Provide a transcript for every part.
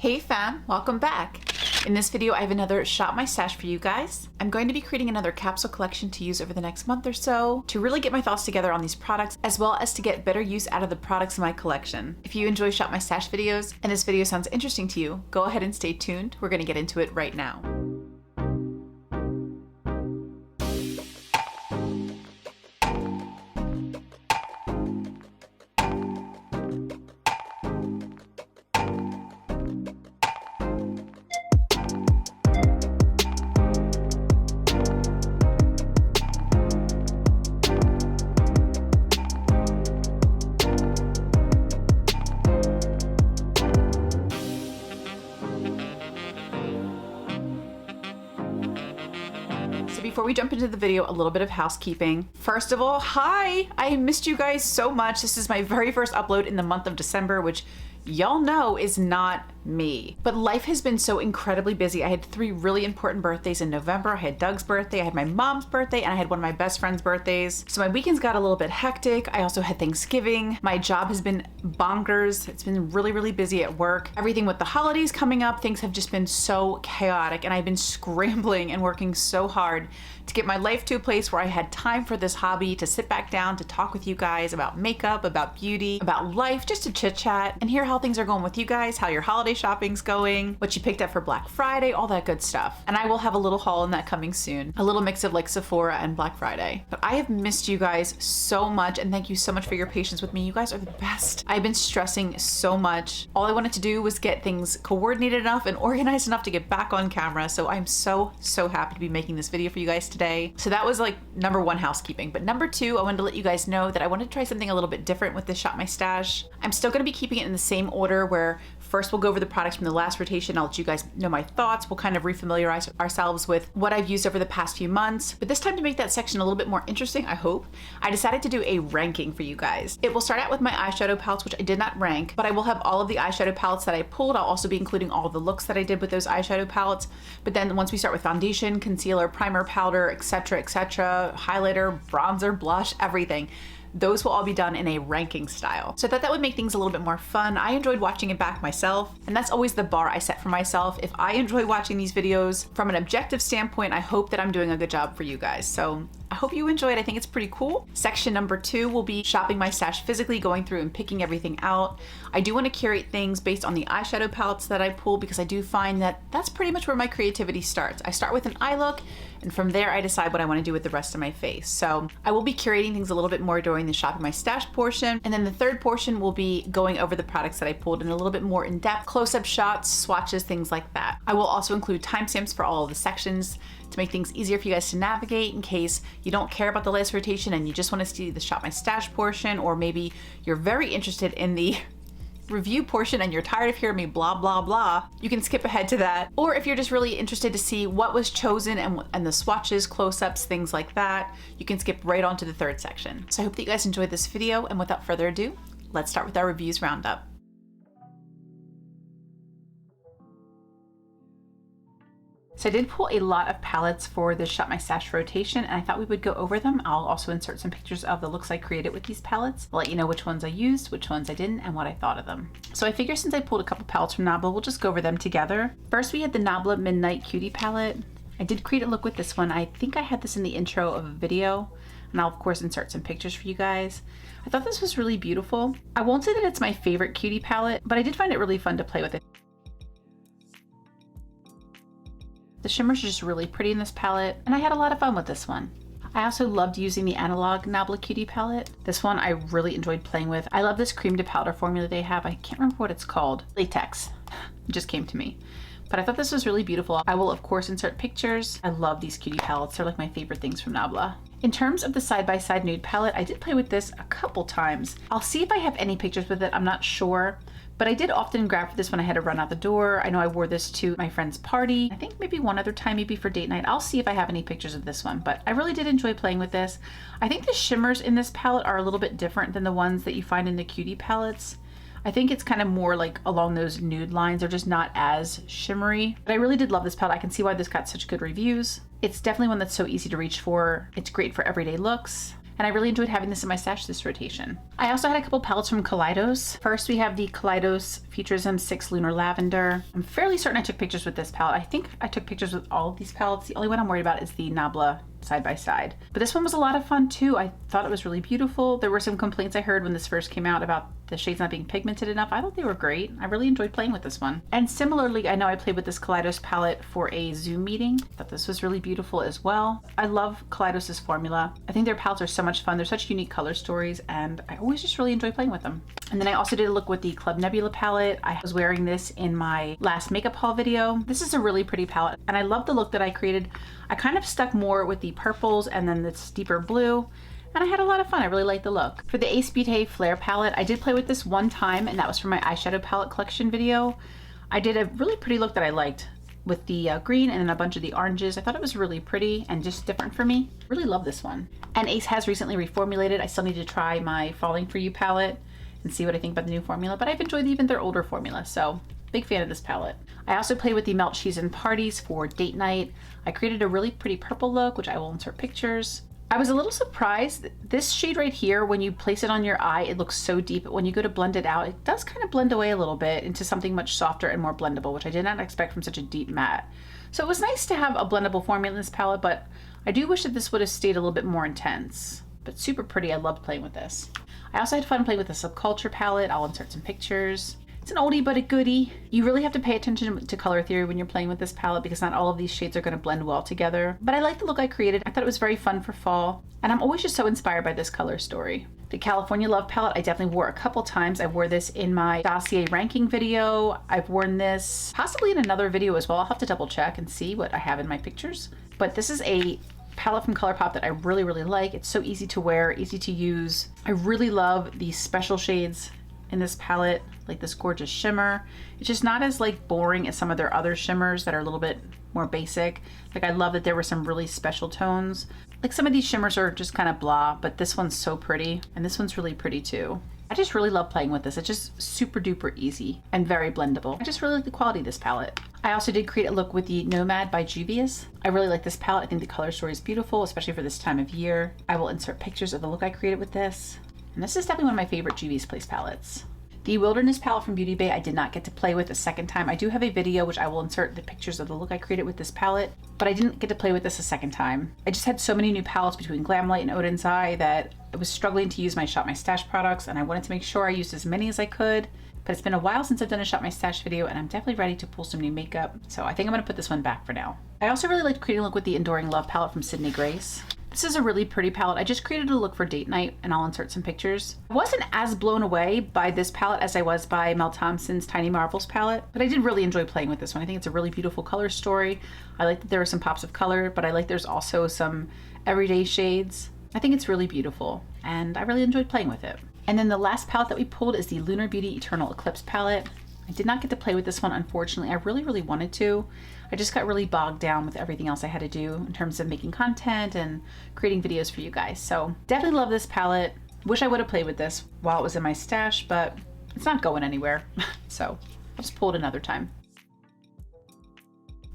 Hey fam, welcome back. In this video, I have another Shop My Stash for you guys. I'm going to be creating another capsule collection to use over the next month or so to really get my thoughts together on these products, as well as to get better use out of the products in my collection. If you enjoy Shop My Stash videos and this video sounds interesting to you, go ahead and stay tuned. We're gonna get into it right now. Before we jump into the video, a little bit of housekeeping. First of all, hi! I missed you guys so much. This is my very first upload in the month of December, which y'all know is not me. But life has been so incredibly busy. I had 3 really important birthdays in November. I had Doug's birthday, I had my mom's birthday, and I had one of my best friend's birthdays. So my weekends got a little bit hectic. I also had Thanksgiving. My job has been bonkers. It's been really, really busy at work. Everything with the holidays coming up, things have just been so chaotic, and I've been scrambling and working so hard to get my life to a place where I had time for this hobby, to sit back down, to talk with you guys about makeup, about beauty, about life, just to chit chat and hear how things are going with you guys, how your holiday shopping's going, what you picked up for Black Friday, all that good stuff. And I will have a little haul in that coming soon. A little mix of like Sephora and Black Friday. But I have missed you guys so much, and thank you so much for your patience with me. You guys are the best. I've been stressing so much. All I wanted to do was get things coordinated enough and organized enough to get back on camera. So I'm so happy to be making this video for you guys today. So that was like number 1, housekeeping. But number 2, I wanted to let you guys know that I wanted to try something a little bit different with this Shop My Stash. I'm still gonna be keeping it in the same order, where first we'll go over the products from the last rotation. I'll let you guys know my thoughts. We'll kind of refamiliarize ourselves with what I've used over the past few months. But this time, to make that section a little bit more interesting, I hope, I decided to do a ranking for you guys. It will start out with my eyeshadow palettes, which I did not rank, but I will have all of the eyeshadow palettes that I pulled. I'll also be including all of the looks that I did with those eyeshadow palettes. But then once we start with foundation, concealer, primer, powder, etc., highlighter, bronzer, blush, everything, those will all be done in a ranking style. So I thought that would make things a little bit more fun. I enjoyed watching it back myself, and that's always the bar I set for myself. If I enjoy watching these videos from an objective standpoint, I hope that I'm doing a good job for you guys. So I hope you enjoy it. I think it's pretty cool. Section number 2 will be shopping my stash physically, going through and picking everything out. I do want to curate things based on the eyeshadow palettes that I pull, because I do find that that's pretty much where my creativity starts. I start with an eye look, and from there I decide what I want to do with the rest of my face. So I will be curating things a little bit more during the shopping my stash portion. And then the third portion will be going over the products that I pulled in a little bit more in depth, close-up shots, swatches, things like that. I will also include timestamps for all of the sections to make things easier for you guys to navigate in case you don't care about the last rotation and you just want to see the Shop My Stash portion, or maybe you're very interested in the review portion and you're tired of hearing me blah blah blah. You can skip ahead to that. Or if you're just really interested to see what was chosen and the swatches, close-ups, things like that, you can skip right on to the third section. So I hope that you guys enjoyed this video, and without further ado, let's start with our reviews roundup. So I did pull a lot of palettes for the Shop My Stash rotation, and I thought we would go over them. I'll also insert some pictures of the looks I created with these palettes. I'll let you know which ones I used, which ones I didn't, and what I thought of them. So I figure since I pulled a couple palettes from Nabla, we'll just go over them together. First, we had the Nabla Midnight Cutie palette. I did create a look with this one. I think I had this in the intro of a video, and I'll of course insert some pictures for you guys. I thought this was really beautiful. I won't say that it's my favorite cutie palette, but I did find it really fun to play with it. The shimmers are just really pretty in this palette, and I had a lot of fun with this one. I also loved using the analog Nabla Cutie palette. This one I really enjoyed playing with. I love this cream to powder formula they have. I can't remember what it's called. Latex. It just came to me. But I thought this was really beautiful. I will of course insert pictures. I love these cutie palettes. They're like my favorite things from Nabla. In terms of the side-by-side nude palette, I did play with this a couple times. I'll see if I have any pictures with it, I'm not sure. But I did often grab for this when I had to run out the door. I know I wore this to my friend's party. I think maybe one other time, maybe for date night. I'll see if I have any pictures of this one, but I really did enjoy playing with this. I think the shimmers in this palette are a little bit different than the ones that you find in the cutie palettes. I think it's kind of more like along those nude lines. They're just not as shimmery. But I really did love this palette. I can see why this got such good reviews. It's definitely one that's so easy to reach for. It's great for everyday looks. and I really enjoyed having this in my stash this rotation. I also had a couple palettes from Kaleidos. First, we have the Kaleidos Futurism 6 Lunar Lavender. I'm fairly certain I took pictures with this palette. I think I took pictures with all of these palettes. The only one I'm worried about is the Nabla side by side. But this one was a lot of fun too. I thought it was really beautiful. There were some complaints I heard when this first came out about the shades not being pigmented enough. I thought they were great. I really enjoyed playing with this one. And similarly, I know I played with this Kaleidos palette for a Zoom meeting. I thought this was really beautiful as well. I love Kaleidos's formula. I think their palettes are so much fun. They're such unique color stories, and I always just really enjoy playing with them. And then I also did a look with the Club Nebula palette. I was wearing this in my last makeup haul video. This is a really pretty palette, and I love the look that I created. I kind of stuck more with the purples and then this deeper blue, and I had a lot of fun. I really liked the look. For the Ace Beauté Flare palette, I did play with this one time, and that was for my eyeshadow palette collection video. I did a really pretty look that I liked with the green and then a bunch of the oranges. I thought it was really pretty and just different for me. Really love this one. And Ace has recently reformulated. I still need to try my Falling For You palette and see what I think about the new formula, but I've enjoyed even their older formula, so big fan of this palette. I also played with the Melt Cheese and Parties for date night. I created a really pretty purple look, which I will insert pictures. I was a little surprised. This shade right here, when you place it on your eye, it looks so deep, but when you go to blend it out, it does kind of blend away a little bit into something much softer and more blendable, which I did not expect from such a deep matte. So it was nice to have a blendable formula in this palette, but I do wish that this would have stayed a little bit more intense. But super pretty. I loved playing with this. I also had fun playing with the Subculture palette. I'll insert some pictures. It's an oldie but a goodie. You really have to pay attention to color theory when you're playing with this palette because not all of these shades are going to blend well together. But I like the look I created. I thought it was very fun for fall, and I'm always just so inspired by this color story. The California Love palette I definitely wore a couple times. I wore this in my dossier ranking video. I've worn this possibly in another video as well. I'll have to double check and see what I have in my pictures. But this is a palette from Colourpop that I really like. It's so easy to wear, easy to use. I really love these special shades in this palette, like this gorgeous shimmer. It's just not as like boring as some of their other shimmers that are a little bit more basic. Like I love that there were some really special tones. Like some of these shimmers are just kind of blah, but this one's so pretty, and this one's really pretty too. I just really love playing with this. It's just super duper easy and very blendable. I just really like the quality of this palette. I also did create a look with the Nomad by Juvia's. I really like this palette. I think the color story is beautiful, especially for this time of year. I will insert pictures of the look I created with this. And this is definitely one of my favorite Juvia's Place palettes. The Wilderness palette from Beauty Bay I did not get to play with a second time. I do have a video which I will insert the pictures of the look I created with this palette, but I didn't get to play with this a second time. I just had so many new palettes between Glamlight and Odin's Eye that I was struggling to use my Shop My Stash products, and I wanted to make sure I used as many as I could. But it's been a while since I've done a Shop My Stash video, and I'm definitely ready to pull some new makeup, so I think I'm gonna put this one back for now. I also really liked creating a look with the Enduring Love palette from Sydney Grace. This is a really pretty palette. I just created a look for date night, and I'll insert some pictures. I wasn't as blown away by this palette as I was by Mel Thompson's Tiny Marvels palette, but I did really enjoy playing with this one. I think it's a really beautiful color story. I like that there are some pops of color, but I like there's also some everyday shades. I think it's really beautiful, and I really enjoyed playing with it. And then the last palette that we pulled is the Lunar Beauty Eternal Eclipse palette. I did not get to play with this one, unfortunately. I really wanted to. I just got really bogged down with everything else I had to do in terms of making content and creating videos for you guys. So definitely love this palette. Wish I would have played with this while it was in my stash, but it's not going anywhere. So I'll just pull it another time.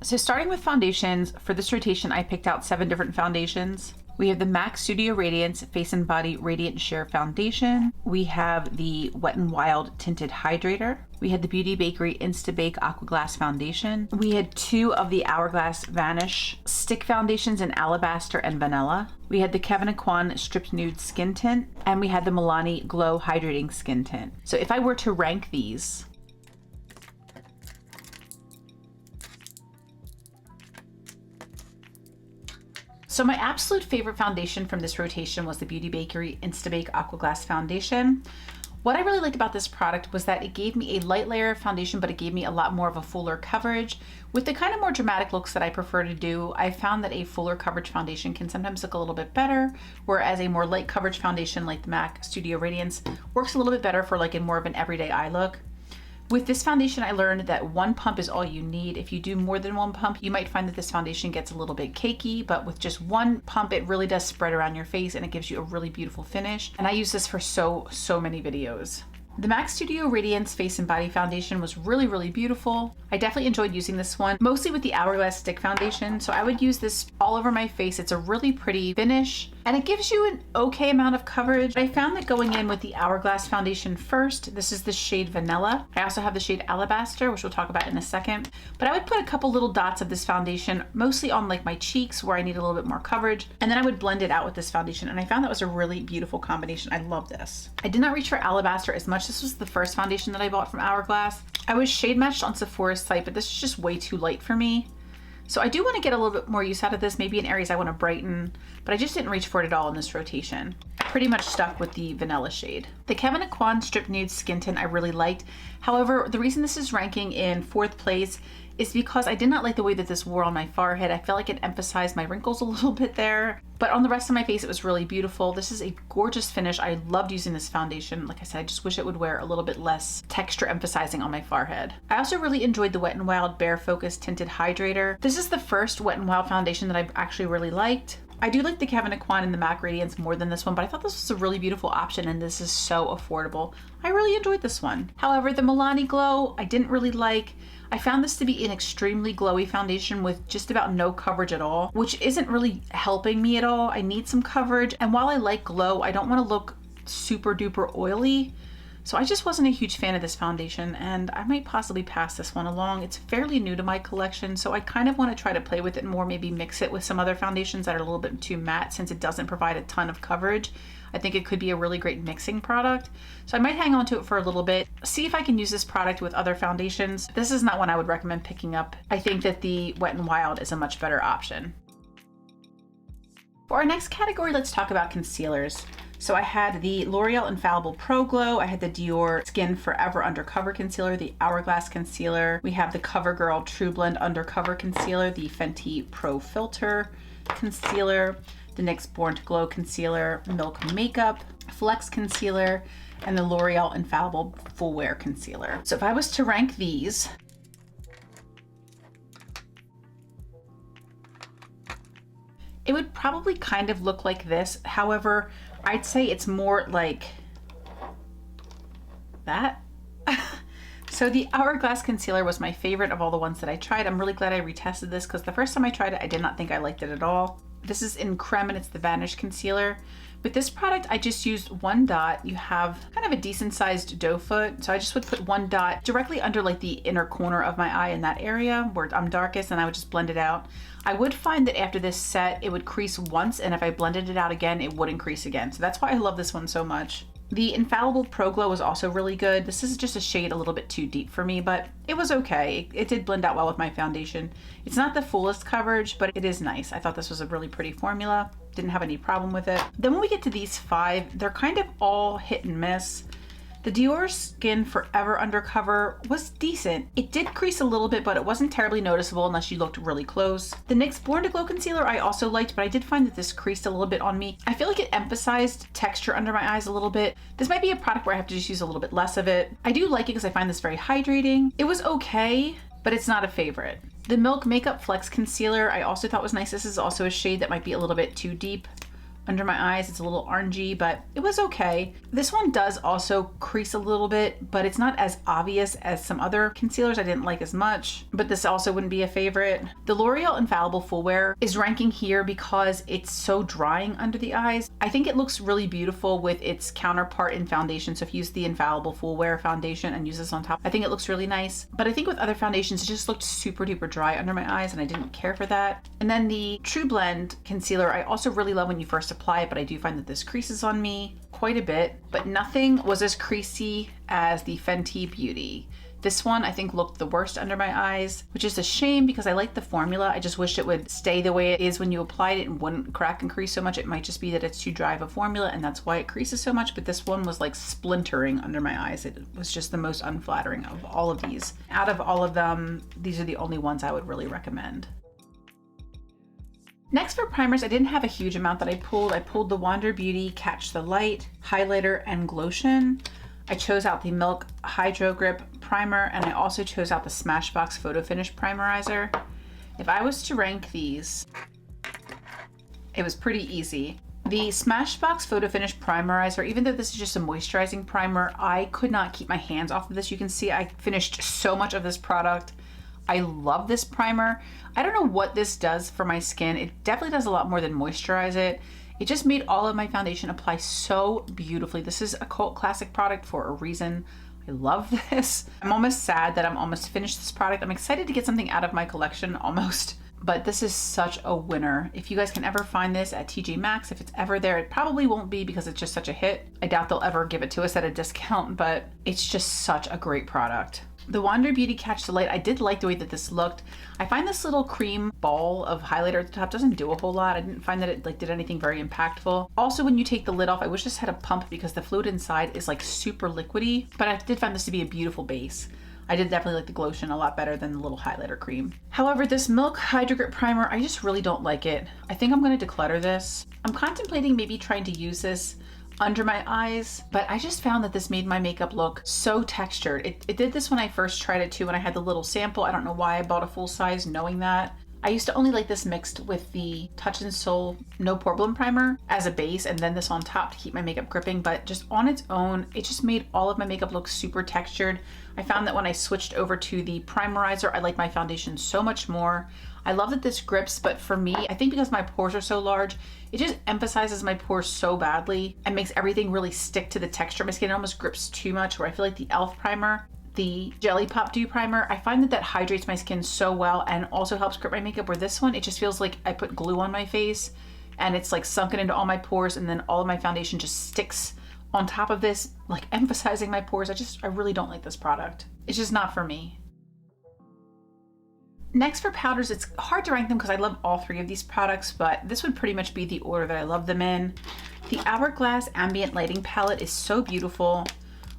So starting with foundations, for this rotation, I picked out 7 different foundations. We have the MAC Studio Radiance Face and Body Radiant Sheer Foundation. We have the Wet n Wild Tinted Hydrator. We had the Beauty Bakery Instabake Aqua Glass Foundation. We had 2 of the Hourglass Vanish Stick Foundations in Alabaster and Vanilla. We had the Kevyn Aucoin Stripped Nude Skin Tint, and we had the Milani Glow Hydrating Skin Tint. So if I were to rank these, so my absolute favorite foundation from this rotation was the Beauty Bakery Instabake Aqua Glass Foundation. What I really liked about this product was that it gave me a light layer of foundation, but it gave me a lot more of a fuller coverage. With the kind of more dramatic looks that I prefer to do, I found that a fuller coverage foundation can sometimes look a little bit better, whereas a more light coverage foundation like the MAC Studio Radiance works a little bit better for like in more of an everyday eye look. With this foundation, I learned that 1 pump is all you need. If you do more than 1 pump, you might find that this foundation gets a little bit cakey, but with just 1 pump, it really does spread around your face and it gives you a really beautiful finish. And I use this for so many videos. The MAC Studio Radiance Face and Body Foundation was really beautiful. I definitely enjoyed using this one, mostly with the Hourglass Stick Foundation. So I would use this all over my face. It's a really pretty finish, and it gives you an okay amount of coverage. I found that going in with the Hourglass foundation first, this is the shade Vanilla. I also have the shade Alabaster, which we'll talk about in a second, but I would put a couple little dots of this foundation, mostly on like my cheeks where I need a little bit more coverage, and then I would blend it out with this foundation, and I found that was a really beautiful combination. I love this. I did not reach for Alabaster as much. This was the first foundation that I bought from Hourglass. I was shade matched on Sephora's site, but this is just way too light for me. So I do want to get a little bit more use out of this, maybe in areas I want to brighten, but I just didn't reach for it at all in this rotation. I pretty much stuck with the Vanilla shade. The Kevyn Aucoin Strip Nude Skin Tint I really liked. However, the reason this is ranking in 4th place is because I did not like the way that this wore on my forehead. I felt like it emphasized my wrinkles a little bit there, but on the rest of my face, it was really beautiful. This is a gorgeous finish. I loved using this foundation. Like I said, I just wish it would wear a little bit less texture emphasizing on my forehead. I also really enjoyed the Wet n Wild Bare Focus Tinted Hydrator. This is the first Wet n Wild foundation that I've actually really liked. I do like the Kevyn Aucoin and the MAC Radiance more than this one, but I thought this was a really beautiful option, and this is so affordable. I really enjoyed this one. However, the Milani Glow, I didn't really like. I found this to be an extremely glowy foundation with just about no coverage at all, which isn't really helping me at all. I need some coverage, and while I like glow, I don't want to look super duper oily. So I just wasn't a huge fan of this foundation, and I might possibly pass this one along. It's fairly new to my collection, so I kind of want to try to play with it more, maybe mix it with some other foundations that are a little bit too matte since it doesn't provide a ton of coverage. I think it could be a really great mixing product. So I might hang on to it for a little bit, see if I can use this product with other foundations. This is not one I would recommend picking up. I think that the Wet n Wild is a much better option. For our next category, let's talk about concealers. So I had the L'Oreal Infallible Pro Glow, I had the Dior Skin Forever Undercover Concealer, the Hourglass Concealer, we have the CoverGirl True Blend Undercover Concealer, the Fenty Pro Filter Concealer, the NYX Born to Glow Concealer, Milk Makeup, Flex Concealer, and the L'Oreal Infallible Full Wear Concealer. So if I was to rank these, it would probably kind of look like this. However, I'd say it's more like that. So the Hourglass Concealer was my favorite of all the ones that I tried. I'm really glad I retested this because the first time I tried it, I did not think I liked it at all. This is in Creme and it's the Vanish Concealer. With this product, I just used one dot. You have kind of a decent sized doe foot. So I just would put one dot directly under like the inner corner of my eye in that area where I'm darkest, and I would just blend it out. I would find that after this set, it would crease once, and if I blended it out again, it wouldn't crease again. So that's why I love this one so much. The Infallible Pro Glow was also really good. This is just a shade a little bit too deep for me, but it was okay. It did blend out well with my foundation. It's not the fullest coverage, but it is nice. I thought this was a really pretty formula. Didn't have any problem with it. Then when we get to these 5, they're kind of all hit and miss. The Dior Skin Forever Undercover was decent. It did crease a little bit, but it wasn't terribly noticeable unless you looked really close. The NYX Born to Glow Concealer I also liked, but I did find that this creased a little bit on me. I feel like it emphasized texture under my eyes a little bit. This might be a product where I have to just use a little bit less of it. I do like it because I find this very hydrating. It was okay, but it's not a favorite. The Milk Makeup Flex Concealer I also thought was nice. This is also a shade that might be a little bit too deep under my eyes. It's a little orangey, but it was okay. This one does also crease a little bit, but it's not as obvious as some other concealers I didn't like as much, but this also wouldn't be a favorite. The L'Oreal Infallible Full Wear is ranking here because it's so drying under the eyes. I think it looks really beautiful with its counterpart in foundation. So if you use the Infallible Full Wear foundation and use this on top, I think it looks really nice. But I think with other foundations, it just looked super duper dry under my eyes, and I didn't care for that. And then the True Blend Concealer, I also really love when you first apply it, but I do find that this creases on me quite a bit, but nothing was as creasy as the Fenty Beauty. This one I think looked the worst under my eyes, which is a shame because I like the formula. I just wish it would stay the way it is when you applied it and wouldn't crack and crease so much. It might just be that it's too dry of a formula and that's why it creases so much, but this one was like splintering under my eyes. It was just the most unflattering of all of these. Out of all of them, these are the only ones I would really recommend. Next for primers, I didn't have a huge amount that I pulled. I pulled the Wander Beauty Catch the Light Highlighter and Glotion. I chose out the Milk Hydro Grip Primer, and I also chose out the Smashbox Photo Finish Primerizer. If I was to rank these, it was pretty easy. The Smashbox Photo Finish Primerizer, even though this is just a moisturizing primer, I could not keep my hands off of this. You can see I finished so much of this product. I love this primer. I don't know what this does for my skin. It definitely does a lot more than moisturize it. It just made all of my foundation apply so beautifully. This is a cult classic product for a reason. I love this. I'm almost sad that I'm almost finished this product. I'm excited to get something out of my collection almost, but this is such a winner. If you guys can ever find this at TJ Maxx, if it's ever there, it probably won't be because it's just such a hit. I doubt they'll ever give it to us at a discount, but it's just such a great product. The Wander Beauty Catch the Light, I did like the way that this looked. I find this little cream ball of highlighter at the top doesn't do a whole lot. I didn't find that it like did anything very impactful. Also, when you take the lid off, I wish this had a pump because the fluid inside is like super liquidy, but I did find this to be a beautiful base. I did definitely like the Glotion a lot better than the little highlighter cream. However, this Milk Hydra Grip Primer, I just really don't like it. I think I'm going to declutter this. I'm contemplating maybe trying to use this under my eyes, but I just found that this made my makeup look so textured. It did this when I first tried it too, when I had the little sample. I don't know why I bought a full size knowing that. I used to only like this mixed with the Touch in Sol No Problem Primer as a base and then this on top to keep my makeup gripping, but just on its own, it just made all of my makeup look super textured. I found that when I switched over to the primerizer, I like my foundation so much more. I love that this grips, but for me, I think because my pores are so large, it just emphasizes my pores so badly and makes everything really stick to the texture of my skin. It almost grips too much, where I feel like the e.l.f. primer, the Jelly Pop Dew Primer, I find that that hydrates my skin so well and also helps grip my makeup, where this one, it just feels like I put glue on my face and it's like sunken into all my pores and then all of my foundation just sticks on top of this, like emphasizing my pores. I really don't like this product. It's just not for me. Next for powders, it's hard to rank them because I love all three of these products, but this would pretty much be the order that I love them in. The Hourglass Ambient Lighting Palette is so beautiful.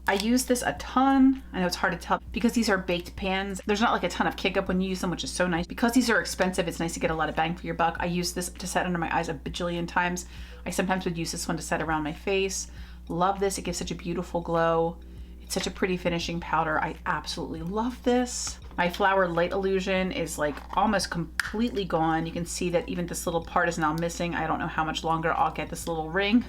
I use this a ton. I know it's hard to tell because these are baked pans. There's not like a ton of kick up when you use them, which is so nice. Because these are expensive, it's nice to get a lot of bang for your buck. I use this to set under my eyes a bajillion times. I sometimes would use this one to set around my face. Love this, it gives such a beautiful glow. It's such a pretty finishing powder. I absolutely love this. My Flower Light Illusion is like almost completely gone. You can see that even this little part is now missing. I don't know how much longer I'll get this little ring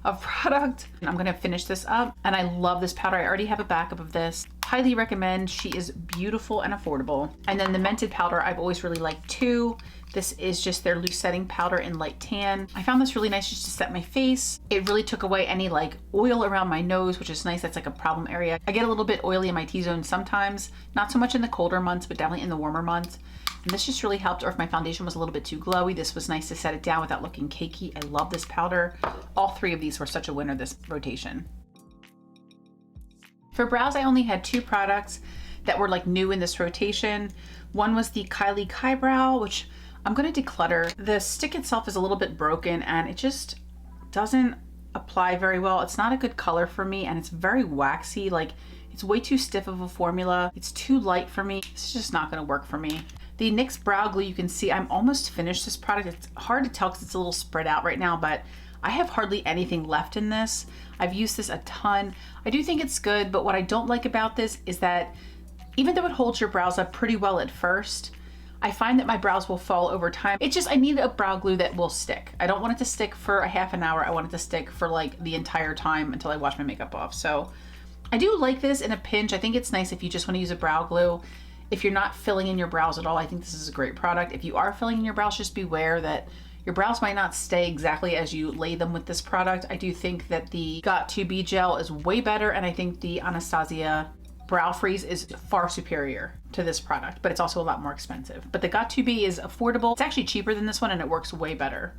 of product. I'm gonna finish this up, and I love this powder. I already have a backup of this. Highly recommend. She is beautiful and affordable. And then the Mented powder I've always really liked too. This is just their loose setting powder in light tan. I found this really nice just to set my face. It really took away any like oil around my nose, which is nice. That's like a problem area. I get a little bit oily in my T-zone sometimes, not so much in the colder months, but definitely in the warmer months. And this just really helped, or if my foundation was a little bit too glowy, this was nice to set it down without looking cakey. I love this powder. All three of these were such a winner this rotation. For brows, I only had two products that were like new in this rotation. One was the Kylie Kai Brow, which I'm going to declutter. The stick itself is a little bit broken and it just doesn't apply very well. It's not a good color for me and it's very waxy. Like it's way too stiff of a formula. It's too light for me. It's just not going to work for me. The NYX Brow Glue, you can see I'm almost finished this product. It's hard to tell because it's a little spread out right now, but I have hardly anything left in this. I've used this a ton. I do think it's good, but what I don't like about this is that even though it holds your brows up pretty well at first, I find that my brows will fall over time. It's just, I need a brow glue that will stick. I don't want it to stick for a half an hour. I want it to stick for like the entire time until I wash my makeup off. So I do like this in a pinch. I think it's nice if you just want to use a brow glue. If you're not filling in your brows at all, I think this is a great product. If you are filling in your brows, just beware that your brows might not stay exactly as you lay them with this product. I do think that the Got2b gel is way better, and I think the Anastasia Brow Freeze is far superior to this product, but it's also a lot more expensive. But the Got2b is affordable. It's actually cheaper than this one and it works way better.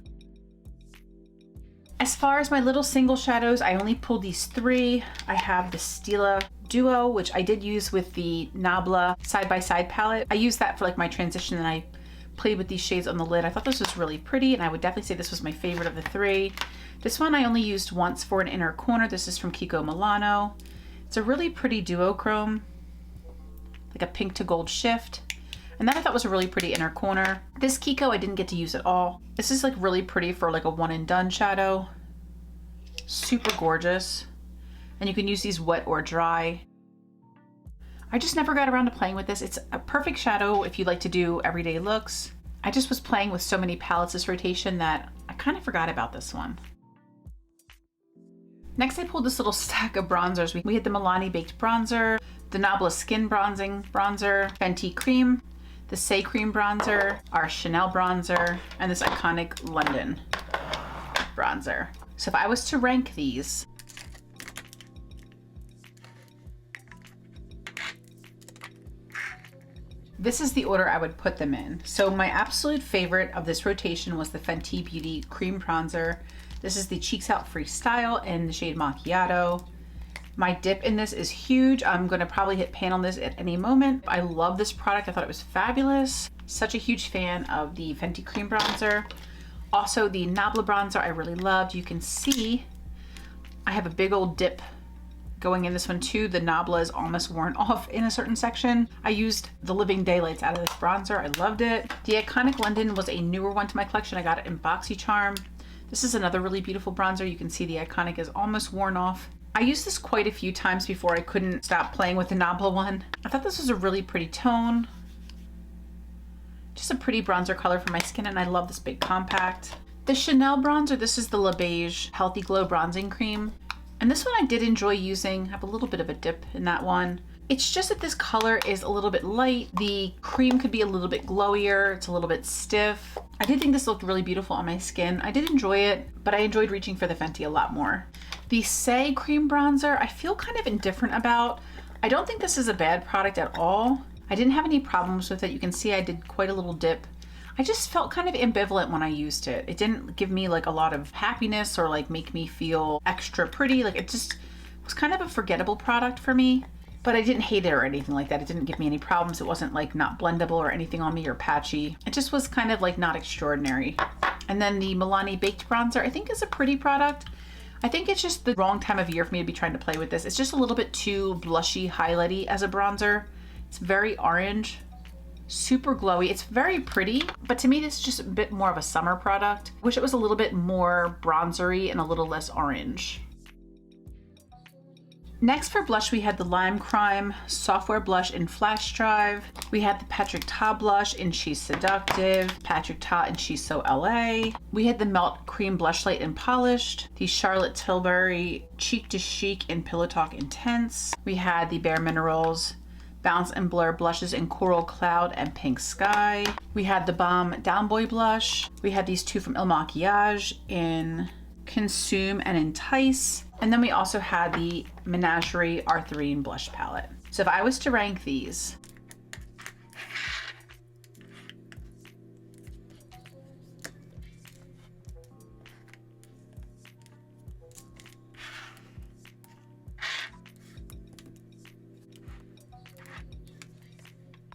As far as my little single shadows, I only pulled these three. I have the Stila Duo, which I did use with the Nabla side-by-side palette. I used that for like my transition and I played with these shades on the lid. I thought this was really pretty and I would definitely say this was my favorite of the three. This one I only used once for an inner corner. This is from Kiko Milano. It's a really pretty duochrome, like a pink to gold shift. And that I thought was a really pretty inner corner. This Kiko I didn't get to use at all. This is like really pretty for like a one and done shadow. Super gorgeous. And you can use these wet or dry. I just never got around to playing with this. It's a perfect shadow if you like to do everyday looks. I just was playing with so many palettes this rotation that I kind of forgot about this one. Next, I pulled this little stack of bronzers. We had the Milani Baked Bronzer, the Nabla Skin Bronzing Bronzer, Fenty Cream, the Say Cream Bronzer, our Chanel Bronzer, and this iconic London bronzer. bronzer. So if I was to rank these, this is the order I would put them in. So my absolute favorite of this rotation was the Fenty Beauty Cream Bronzer. This is the Cheeks Out Freestyle in the shade Macchiato. My dip in this is huge. I'm gonna probably hit pan on this at any moment. I love this product. I thought it was fabulous. Such a huge fan of the Fenty Cream Bronzer. Also the Nabla Bronzer I really loved. You can see I have a big old dip going in this one too. The Nabla is almost worn off in a certain section. I used the Living Daylights out of this bronzer. I loved it. The Iconic London was a newer one to my collection. I got it in BoxyCharm. This is another really beautiful bronzer. You can see the Iconic is almost worn off. I used this quite a few times before I couldn't stop playing with the Nabla one. I thought this was a really pretty tone. Just a pretty bronzer color for my skin, and I love this big compact. The Chanel bronzer, this is the Le Beige Healthy Glow Bronzing Cream. And this one I did enjoy using. I have a little bit of a dip in that one. It's just that this color is a little bit light. The cream could be a little bit glowier. It's a little bit stiff. I did think this looked really beautiful on my skin. I did enjoy it, but I enjoyed reaching for the Fenty a lot more. The Say Cream Bronzer, I feel kind of indifferent about. I don't think this is a bad product at all. I didn't have any problems with it. You can see I did quite a little dip. I just felt kind of ambivalent when I used it. It didn't give me like a lot of happiness or like make me feel extra pretty. Like it just was kind of a forgettable product for me, but I didn't hate it or anything like that. It didn't give me any problems. It wasn't like not blendable or anything on me or patchy. It just was kind of like not extraordinary. And then the Milani Baked Bronzer, I think is a pretty product. I think it's just the wrong time of year for me to be trying to play with this. It's just a little bit too blushy, highlighty as a bronzer. It's very orange, super glowy. It's very pretty, but to me, this is just a bit more of a summer product. Wish it was a little bit more bronzery and a little less orange. Next for blush, we had the Lime Crime Software Blush in Flash Drive. We had the Patrick Ta blush in She's Seductive, Patrick Ta in She's So LA. We had the Melt Cream Blush Light in Polished, the Charlotte Tilbury Cheek to Chic in Pillow Talk Intense. We had the Bare Minerals Bounce and Blur blushes in Coral Cloud and Pink Sky. We had the Balm Down Boy blush. We had these two from Il Makiage in Consume and Entice. And then we also had the Menagerie Arthurine blush palette. So if I was to rank these,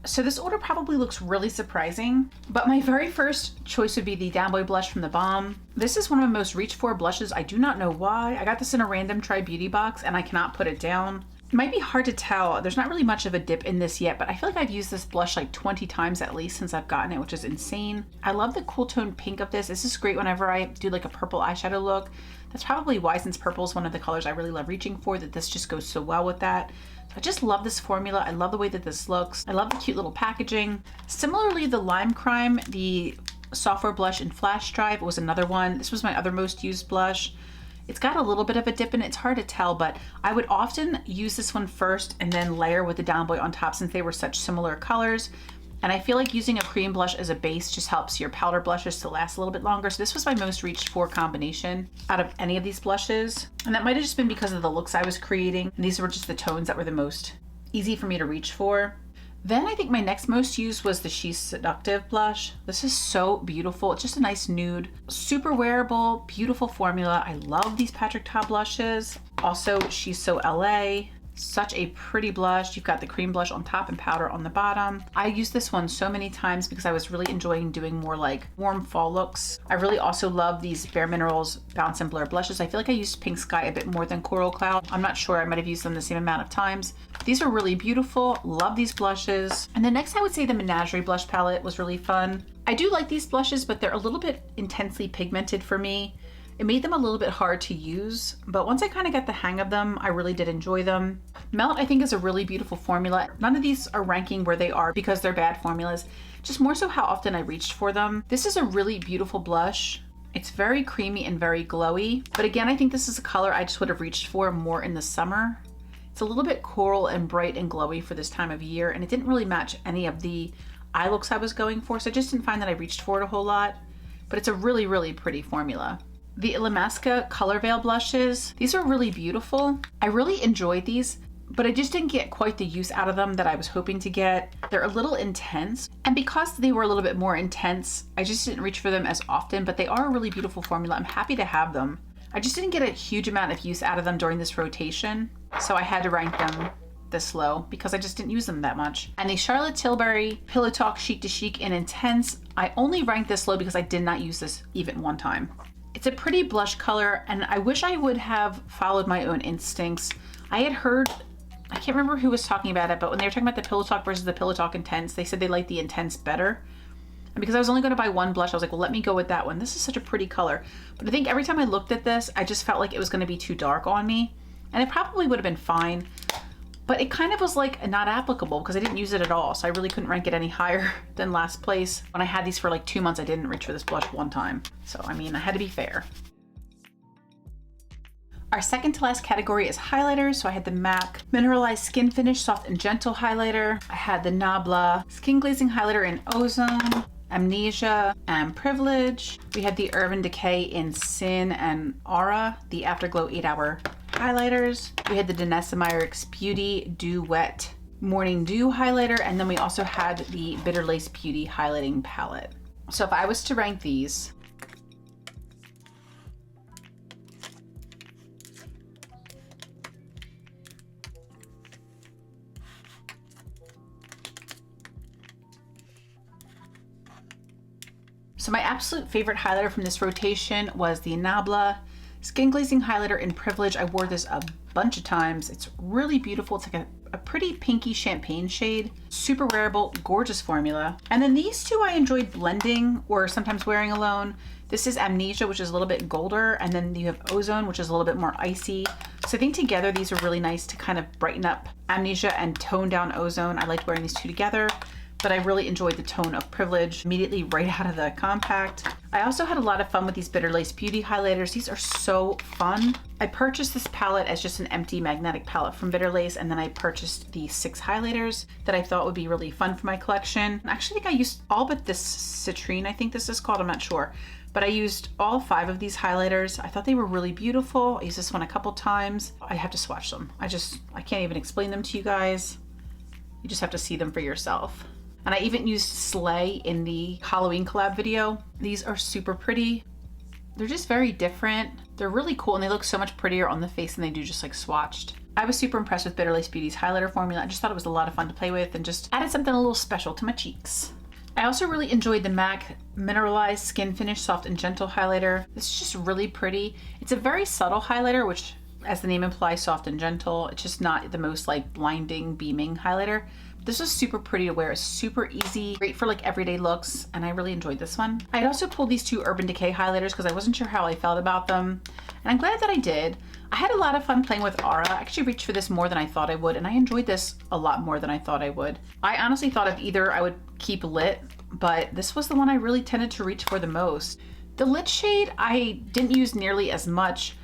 so this order probably looks really surprising, but my very first choice would be the Down Boy blush from the Balm. This is one of my most reached for blushes. I do not know why. I got this in a random Try Beauty box and I cannot put it down. It might be hard to tell. There's not really much of a dip in this yet, but I feel like I've used this blush like 20 times at least since I've gotten it, which is insane. I love the cool tone pink of this. This is great whenever I do like a purple eyeshadow look. That's probably why, since purple is one of the colors I really love reaching for, that this just goes so well with that. I just love this formula. I love the way that this looks. I love the cute little packaging. Similarly, the Lime Crime, the Software Blush in Flash Drive was another one. This was my other most used blush. It's got a little bit of a dip in it. It's hard to tell, but I would often use this one first and then layer with the Down Boy on top since they were such similar colors. And I feel like using a cream blush as a base just helps your powder blushes to last a little bit longer. So this was my most reached for combination out of any of these blushes. And that might have just been because of the looks I was creating. And these were just the tones that were the most easy for me to reach for. Then I think my next most used was the She's Seductive blush. This is so beautiful. It's just a nice nude, super wearable, beautiful formula. I love these Patrick Ta blushes. Also, She's So LA. Such a pretty blush. You've got the cream blush on top and powder on the bottom. I used this one so many times because I was really enjoying doing more like warm fall looks. I really also love these Bare Minerals Bounce and Blur blushes. I feel like I used Pink Sky a bit more than Coral Cloud. I'm not sure. I might have used them the same amount of times. These are really beautiful. Love these blushes. And then next I would say the Menagerie blush palette was really fun. I do like these blushes, but they're a little bit intensely pigmented for me. It made them a little bit hard to use, but once I kind of got the hang of them, I really did enjoy them. Melt, I think, is a really beautiful formula. None of these are ranking where they are because they're bad formulas, just more so how often I reached for them. This is a really beautiful blush. It's very creamy and very glowy, but again, I think this is a color I just would have reached for more in the summer. It's a little bit coral and bright and glowy for this time of year, and it didn't really match any of the eye looks I was going for, so I just didn't find that I reached for it a whole lot, but it's a really, really pretty formula. the Illamasqua Color Veil blushes. These are really beautiful. I really enjoyed these, but I just didn't get quite the use out of them that I was hoping to get. They're a little intense, and because they were a little bit more intense, I just didn't reach for them as often, but they are a really beautiful formula. I'm happy to have them. I just didn't get a huge amount of use out of them during this rotation, so I had to rank them this low because I just didn't use them that much. And the Charlotte Tilbury Pillow Talk Chic to Chic in Intense, I only ranked this low because I did not use this even one time. It's a pretty blush color, and I wish I would have followed my own instincts. I had heard, I can't remember who was talking about it, but when they were talking about the Pillow Talk versus the Pillow Talk Intense, they said they liked the Intense better. And because I was only going to buy one blush, I was like, well, let me go with that one. This is such a pretty color. But I think every time I looked at this, I just felt like it was going to be too dark on me. And it probably would have been fine. But it kind of was like not applicable because I didn't use it at all. So I really couldn't rank it any higher than last place. When I had these for like 2 months, I didn't reach for this blush one time. So, I mean, I had to be fair. Our second to last category is highlighters. So I had the MAC Mineralized Skin Finish Soft and Gentle Highlighter. I had the Nabla Skin Glazing Highlighter in Ozone, Amnesia, and Privilege. We had the Urban Decay in Sin and Aura, the Afterglow 8-Hour highlighters. We had the Danessa Myricks Beauty Dew Wet Morning Dew highlighter, and then we also had the Bitter Lace Beauty highlighting palette. So if I was to rank these, so my absolute favorite highlighter from this rotation was the Nabla Skin Glazing Highlighter in Privilege. I wore this a bunch of times. It's really beautiful. It's like a pretty pinky champagne shade. Super wearable, gorgeous formula. And then these two I enjoyed blending or sometimes wearing alone. This is Amnesia, which is a little bit golder, and then you have Ozone, which is a little bit more icy. So I think together these are really nice to kind of brighten up Amnesia and tone down Ozone. I liked wearing these two together, but I really enjoyed the tone of Privilege immediately right out of the compact. I also had a lot of fun with these Bitter Lace Beauty highlighters. These are so fun. I purchased this palette as just an empty magnetic palette from Bitter Lace, and then I purchased the 6 highlighters that I thought would be really fun for my collection. I actually think I used all but this Citrine, I think this is called, I'm not sure. But I used all 5 of these highlighters. I thought they were really beautiful. I used this one a couple times. I have to swatch them. I can't even explain them to you guys. You just have to see them for yourself. And I even used Slay in the Halloween collab video. These are super pretty. They're just very different. They're really cool, and they look so much prettier on the face than they do just like swatched. I was super impressed with Bitter Lace Beauty's highlighter formula. I just thought it was a lot of fun to play with and just added something a little special to my cheeks. I also really enjoyed the MAC Mineralized Skin Finish Soft and Gentle highlighter. This is just really pretty. It's a very subtle highlighter, which, as the name implies, soft and gentle. It's just not the most like blinding, beaming highlighter. This was super pretty to wear. It's super easy, great for like everyday looks, and I really enjoyed this one. I had also pulled these 2 Urban Decay highlighters because I wasn't sure how I felt about them, and I'm glad that I did. I had a lot of fun playing with Aura. I actually reached for this more than I thought I would, and I enjoyed this a lot more than I thought I would. I honestly thought of either I would keep Lit, but this was the one I really tended to reach for the most. The Lit shade I didn't use nearly as much.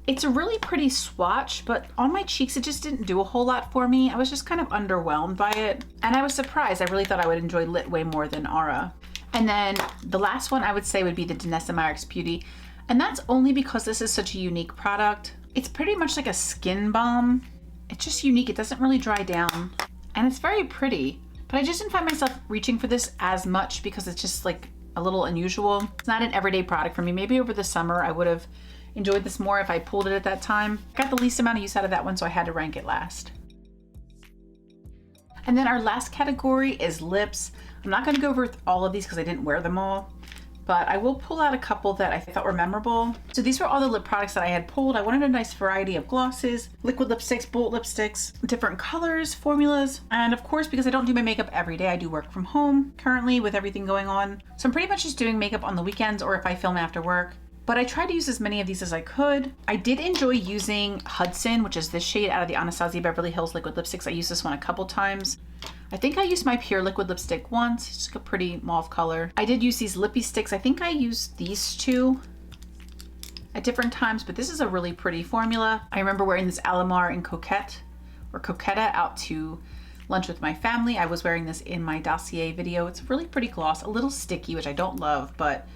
It's a really pretty swatch, but on my cheeks, it just didn't do a whole lot for me. I was just kind of underwhelmed by it. And I was surprised. I really thought I would enjoy Lit way more than Aura. And then the last one I would say would be the Danessa Myricks Beauty. And that's only because this is such a unique product. It's pretty much like a skin balm. It's just unique. It doesn't really dry down. And it's very pretty. But I just didn't find myself reaching for this as much because it's just like a little unusual. It's not an everyday product for me. Maybe over the summer I would have enjoyed this more if I pulled it at that time. I got the least amount of use out of that one, so I had to rank it last. And then our last category is lips. I'm not going to go over all of these because I didn't wear them all, but I will pull out a couple that I thought were memorable. So these were all the lip products that I had pulled. I wanted a nice variety of glosses, liquid lipsticks, bullet lipsticks, different colors, formulas, and of course, because I don't do my makeup every day, I do work from home currently with everything going on. So I'm pretty much just doing makeup on the weekends or if I film after work. But I tried to use as many of these as I could. I did enjoy using Hudson, which is this shade out of the Anastasia Beverly Hills liquid lipsticks. I used this one a couple times. I think I used my Pure liquid lipstick once. It's just a pretty mauve color. I did use these lippy sticks. I think I used these 2 at different times, but this is a really pretty formula. I remember wearing this Alamar in Coquette or Coquetta out to lunch with my family. I was wearing this in my dossier video. It's a really pretty gloss, a little sticky, which I don't love, but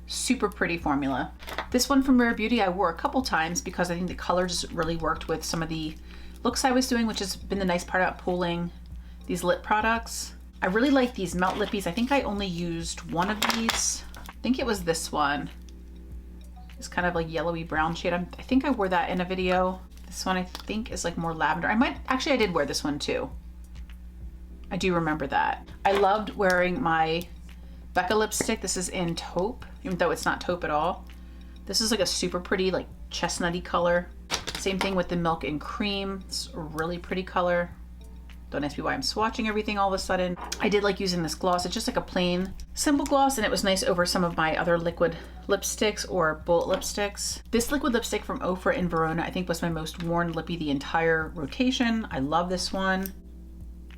Super pretty formula. This one from Rare Beauty I wore a couple times because I think the color just really worked with some of the looks I was doing, which has been the nice part about pooling these lip products. I really like these Melt Lippies. I think I only used one of these. I think it was this one. It's kind of like yellowy brown shade. I think I wore that in a video. This one I think is like more lavender. I did wear this one too. I do remember that. I loved wearing my Becca lipstick. This is in taupe, even though it's not taupe at all. This is like a super pretty, like chestnutty color. Same thing with the Milk and Cream. It's a really pretty color. Don't ask me why I'm swatching everything all of a sudden. I did like using this gloss. It's just like a plain, simple gloss, and it was nice over some of my other liquid lipsticks or bullet lipsticks. This liquid lipstick from Ofra in Verona, I think was my most worn lippy the entire rotation. I love this one.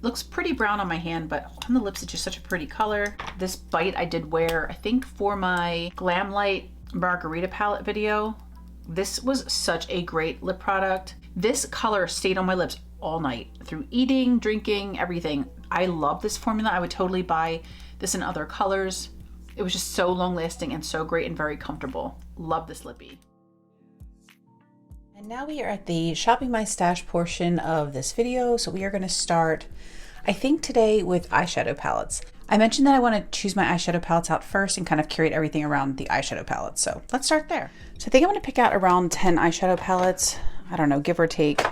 Looks pretty brown on my hand, but on the lips it's just such a pretty color. This Bite I did wear, I think for my Glam Light Margarita palette video. This was such a great lip product. This color stayed on my lips all night through eating, drinking, everything. I love this formula. I would totally buy this in other colors. It was just so long lasting and so great and very comfortable. Love this lippy. And now we are at the shopping my stash portion of this video. So we are going to start, I think today, with eyeshadow palettes. I mentioned that I want to choose my eyeshadow palettes out first and kind of curate everything around the eyeshadow palettes. So let's start there. So I think I'm going to pick out around 10 eyeshadow palettes. I don't know, give or take.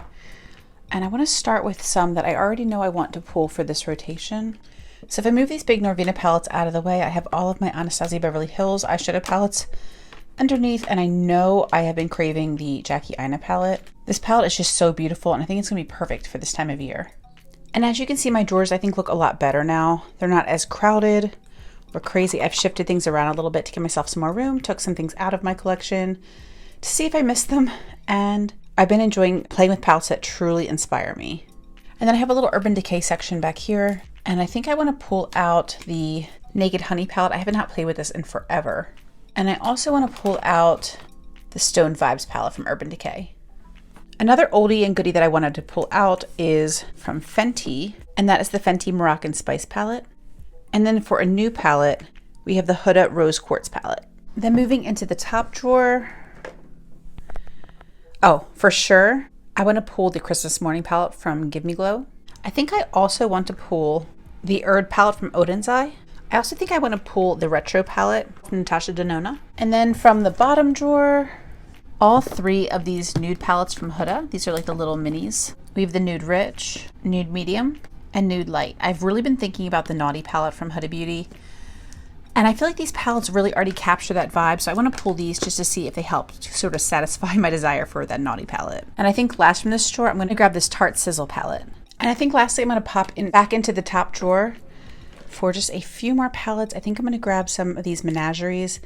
And I want to start with some that I already know I want to pull for this rotation. So if I move these big Norvina palettes out of the way, I have all of my Anastasia Beverly Hills eyeshadow palettes underneath, and I know I have been craving the Jackie Aina palette. This palette is just so beautiful, and I think it's going to be perfect for this time of year. And as you can see, my drawers I think look a lot better now. They're not as crowded or crazy. I've shifted things around a little bit to give myself some more room, took some things out of my collection to see if I missed them, and I've been enjoying playing with palettes that truly inspire me. And then I have a little Urban Decay section back here, and I think I want to pull out the Naked Honey palette. I have not played with this in forever. And I also want to pull out the Stone Vibes palette from Urban Decay. Another oldie and goodie that I wanted to pull out is from Fenty, and that is the Fenty Moroccan Spice palette. And then for a new palette, we have the Huda Rose Quartz palette. Then moving into the top drawer, oh, for sure, I want to pull the Christmas Morning palette from Give Me Glow. I think I also want to pull the Erd palette from Odin's Eye. I also think I want to pull the Retro palette from Natasha Denona. And then from the bottom drawer, all three of these nude palettes from Huda. These are like the little minis. We have the Nude Rich, Nude Medium, and Nude Light. I've really been thinking about the Naughty palette from Huda Beauty. And I feel like these palettes really already capture that vibe, so I want to pull these just to see if they help to sort of satisfy my desire for that Naughty palette. And I think last from this drawer, I'm going to grab this Tarte Sizzle palette. And I think lastly, I'm going to pop in back into the top drawer for just a few more palettes. I think I'm going to grab some of these Menageries.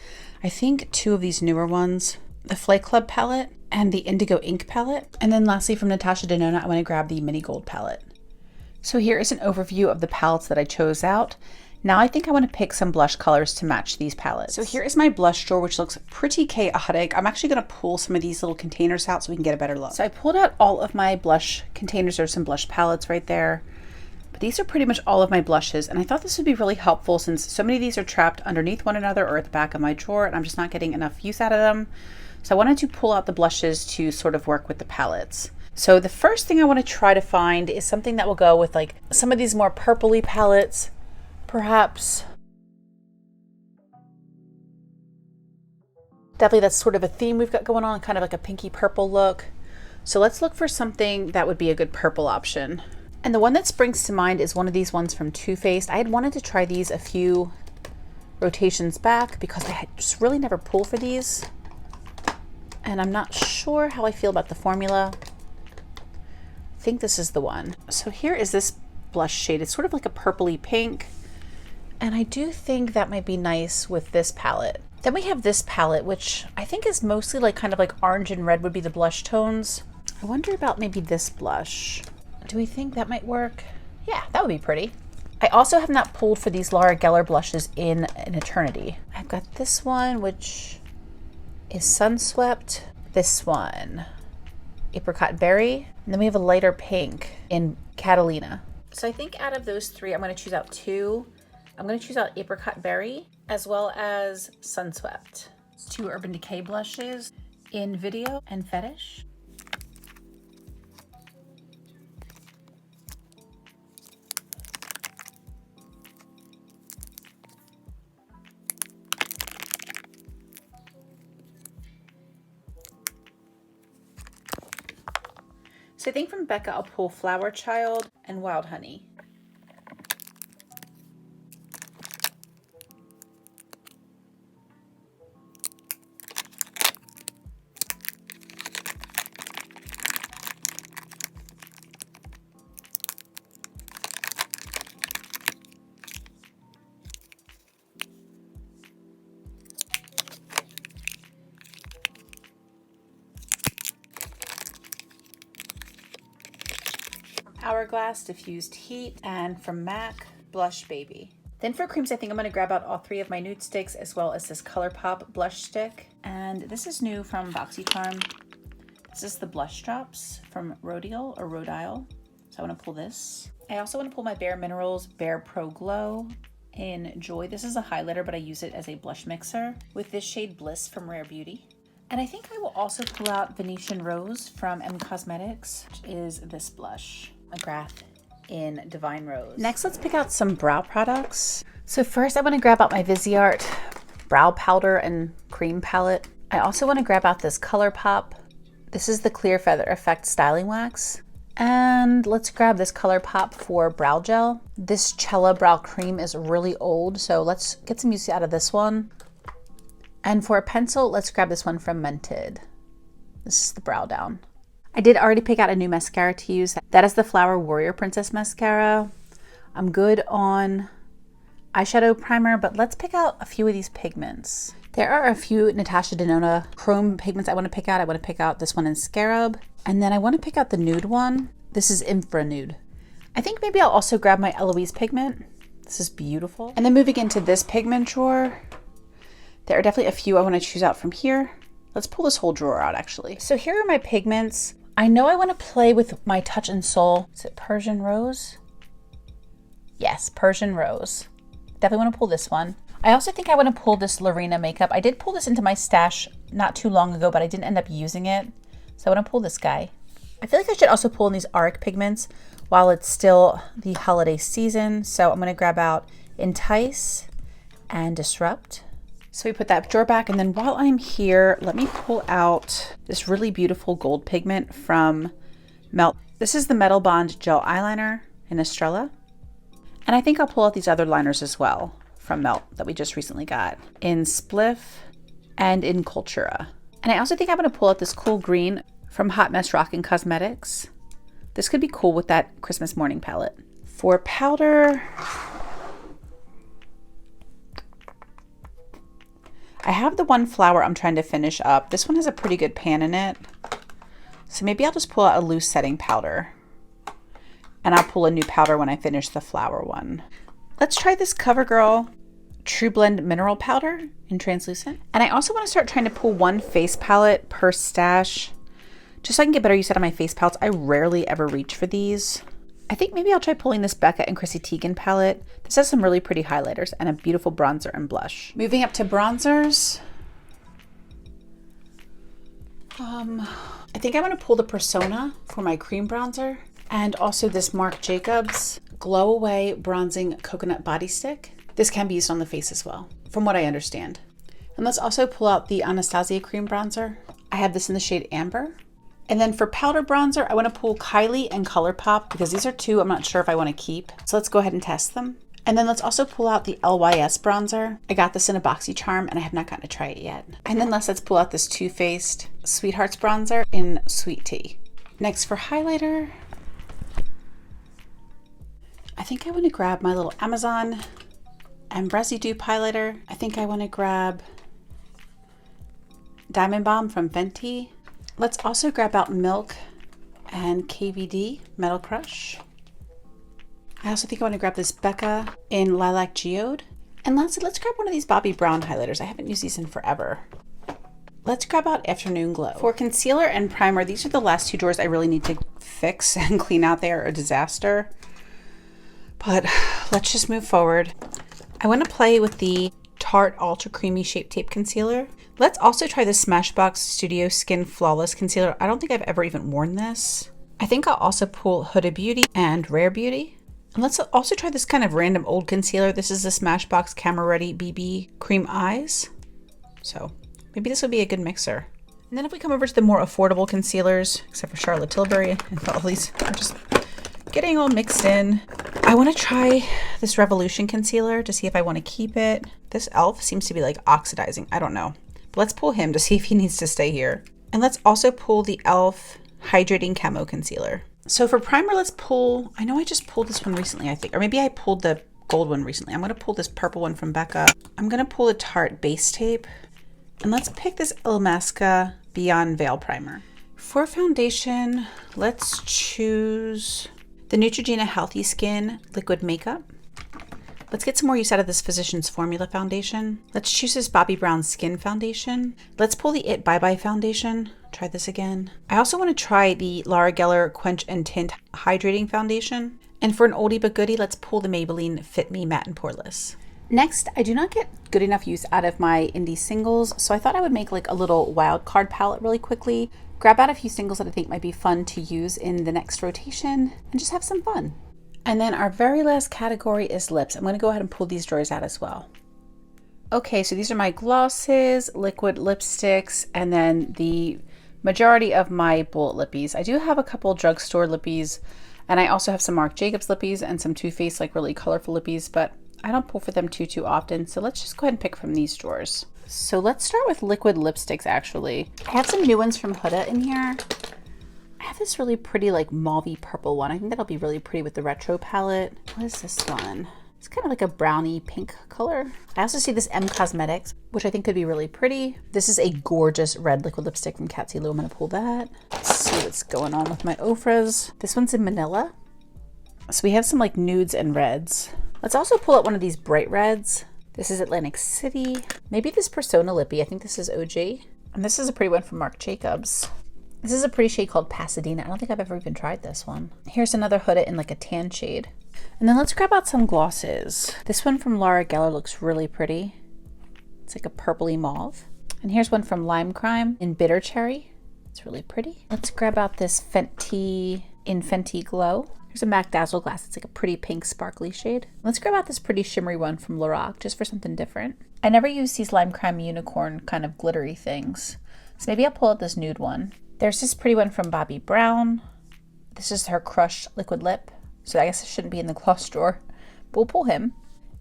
I think two of these newer ones, the Flake Club palette and the Indigo Ink palette. And then lastly from Natasha Denona, I want to grab the Mini Gold palette. So here is an overview of the palettes that I chose out. Now I think I want to pick some blush colors to match these palettes. So here is my blush drawer, which looks pretty chaotic. I'm actually going to pull some of these little containers out so we can get a better look. So I pulled out all of my blush containers. There's some blush palettes right there. But these are pretty much all of my blushes, and I thought this would be really helpful since so many of these are trapped underneath one another or at the back of my drawer, and I'm just not getting enough use out of them. So I wanted to pull out the blushes to sort of work with the palettes. So the first thing I want to try to find is something that will go with like some of these more purpley palettes. Perhaps. Definitely that's sort of a theme we've got going on, kind of like a pinky purple look. So let's look for something that would be a good purple option. And the one that springs to mind is one of these ones from Too Faced. I had wanted to try these a few rotations back because I had just really never pulled for these. And I'm not sure how I feel about the formula. I think this is the one. So here is this blush shade. It's sort of like a purpley pink. And I do think that might be nice with this palette. Then we have this palette, which I think is mostly like kind of like orange and red would be the blush tones. I wonder about maybe this blush. Do we think that might work? Yeah, that would be pretty. I also have not pulled for these Laura Geller blushes in an eternity. I've got this one, which is Sunswept. This one, Apricot Berry. And then we have a lighter pink in Catalina. So I think out of those three, I'm going to choose out two. I'm going to choose out Apricot Berry, as well as Sunswept. 2 Urban Decay blushes in Video and Fetish. So I think from Becca, I'll pull Flower Child and Wild Honey. Hourglass Diffused Heat, and from MAC, Blush Baby. Then for creams, I think I'm going to grab out all 3 of my nude sticks as well as this Colourpop blush stick. And this is new from BoxyCharm. This is the blush drops from Rodial or Rodial. So I want to pull this. I also want to pull my Bare Minerals Bare Pro Glow in Joy. This is a highlighter, but I use it as a blush mixer with this shade Bliss from Rare Beauty. And I think I will also pull out Venetian Rose from M Cosmetics, which is this blush. McGrath in Divine Rose. Next, let's pick out some brow products. So first, I want to grab out my Viseart brow powder and cream palette. I also want to grab out this Colourpop. This is the Clear Feather Effect Styling Wax. And let's grab this Colourpop for brow gel. This Cella brow cream is really old, so let's get some use out of this one. And for a pencil, let's grab this one from Mented. This is the Brow Down. I did already pick out a new mascara to use. That is the Flower Warrior Princess Mascara. I'm good on eyeshadow primer, but let's pick out a few of these pigments. There are a few Natasha Denona chrome pigments I want to pick out. I want to pick out this one in Scarab, and then I want to pick out the nude one. This is Infra Nude. I think maybe I'll also grab my Eloise pigment. This is beautiful. And then moving into this pigment drawer, there are definitely a few I want to choose out from here. Let's pull this whole drawer out actually. So here are my pigments. I know I want to play with my Touch and Soul. Is it Persian Rose? Yes, Persian Rose. Definitely want to pull this one. I also think I want to pull this Lorena makeup. I did pull this into my stash not too long ago, but I didn't end up using it. So I want to pull this guy. I feel like I should also pull in these Auric pigments while it's still the holiday season. So I'm going to grab out Entice and Disrupt. So we put that drawer back, and then while I'm here, let me pull out this really beautiful gold pigment from Melt. This is the Metal Bond Gel Eyeliner in Estrella. And I think I'll pull out these other liners as well from Melt that we just recently got in Spliff and in Cultura. And I also think I'm going to pull out this cool green from Hot Mess Rockin' Cosmetics. This could be cool with that Christmas morning palette. For powder, I have the one flower I'm trying to finish up. This one has a pretty good pan in it. So maybe I'll just pull out a loose setting powder. And I'll pull a new powder when I finish the flower one. Let's try this CoverGirl True Blend Mineral Powder in Translucent. And I also want to start trying to pull one face palette per stash, just so I can get better use out of my face palettes. I rarely ever reach for these. I think maybe I'll try pulling this Becca and Chrissy Teigen palette. This has some really pretty highlighters and a beautiful bronzer and blush. Moving up to bronzers. I think I want to pull the Persona for my cream bronzer, and also this Marc Jacobs Glow Away Bronzing Coconut Body Stick. This can be used on the face as well, from what I understand. And let's also pull out the Anastasia cream bronzer. I have this in the shade Amber. And then for powder bronzer, I want to pull Kylie and Colourpop because these are 2 I'm not sure if I want to keep. So let's go ahead and test them. And then let's also pull out the LYS bronzer. I got this in a BoxyCharm and I have not gotten to try it yet. And then let's pull out this Too Faced Sweethearts bronzer in Sweet Tea. Next for highlighter, I think I want to grab my little Amazon Ambresi Dupe highlighter. I think I want to grab Diamond Balm from Fenty. Let's also grab out Milk and KVD Metal Crush. I also think I want to grab this Becca in Lilac Geode. And lastly, let's grab one of these Bobbi Brown highlighters. I haven't used these in forever. Let's grab out Afternoon Glow. For concealer and primer, these are the last 2 drawers I really need to fix and clean out. They are a disaster. But let's just move forward. I want to play with the Tarte Ultra Creamy Shape Tape Concealer. Let's also try the Smashbox Studio Skin Flawless Concealer. I don't think I've ever even worn this. I think I'll also pull Huda Beauty and Rare Beauty. And let's also try this kind of random old concealer. This is the Smashbox Camera Ready BB Cream Eyes. So maybe this would be a good mixer. And then if we come over to the more affordable concealers, except for Charlotte Tilbury, and all these are just getting all mixed in. I want to try this Revolution concealer to see if I want to keep it. This e.l.f. seems to be like oxidizing. I don't know. But let's pull him to see if he needs to stay here. And let's also pull the e.l.f. Hydrating Camo Concealer. So for primer, let's pull, I know I just pulled this one recently, I think, or maybe I pulled the gold one recently. I'm going to pull this purple one from Becca. I'm going to pull the Tarte Base Tape. And let's pick this Illamasqua Beyond Veil Primer. For foundation, let's choose the Neutrogena Healthy Skin Liquid Makeup. Let's get some more use out of this Physicians Formula foundation. Let's choose this Bobbi Brown Skin Foundation. Let's pull the It Bye Bye Foundation. Try this again. I also want to try the Laura Geller Quench and Tint Hydrating Foundation. And for an oldie but goodie, let's pull the Maybelline Fit Me Matte and Poreless. Next, I do not get good enough use out of my indie singles, so I thought I would make like a little wild card palette really quickly, grab out a few singles that I think might be fun to use in the next rotation, and just have some fun. And then our very last category is lips. I'm going to go ahead and pull these drawers out as well. Okay, so these are my glosses, liquid lipsticks, and then the majority of my bullet lippies. I do have a couple drugstore lippies, and I also have some Marc Jacobs lippies and some Too Faced like really colorful lippies, but I don't pull for them too often. So let's just go ahead and pick from these drawers. So let's start with liquid lipsticks actually. I have some new ones from Huda in here. I have this really pretty like mauvey purple one. I think that'll be really pretty with the retro palette. What is this one? It's kind of like a brownie pink color. I also see this M Cosmetics, which I think could be really pretty. This is a gorgeous red liquid lipstick from Kat Lu. I'm gonna pull that. Let's see what's going on with my Ofras. This one's in Manila. So we have some like nudes and reds. Let's also pull out one of these bright reds. This is Atlantic City. Maybe this Persona Lippy. I think this is OG. And this is a pretty one from Marc Jacobs. This is a pretty shade called Pasadena. I don't think I've ever even tried this one. Here's another Huda in like a tan shade. And then let's grab out some glosses. This one from Laura Geller looks really pretty. It's like a purpley mauve. And here's one from Lime Crime in Bitter Cherry. It's really pretty. Let's grab out this Fenty in Fenty Glow. Here's a MAC Dazzle glass. It's like a pretty pink sparkly shade. Let's grab out this pretty shimmery one from Lorac just for something different. I never use these Lime Crime unicorn kind of glittery things. So maybe I'll pull out this nude one. There's this pretty one from Bobbi Brown. This is her Crush Liquid Lip. So I guess it shouldn't be in the gloss drawer, but we'll pull him.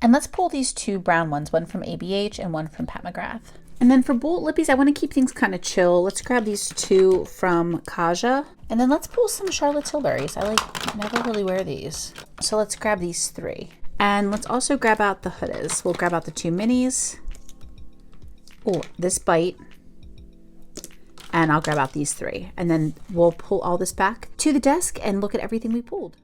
And let's pull these two brown ones, one from ABH and one from Pat McGrath. And then for bullet lippies, I want to keep things kind of chill. Let's grab these two from Kaja. And then let's pull some Charlotte Tilburys. I like never really wear these. So let's grab these three. And let's also grab out the Hudas. We'll grab out the two minis. Oh, this Bite. And I'll grab out these three. And then we'll pull all this back to the desk and look at everything we pulled.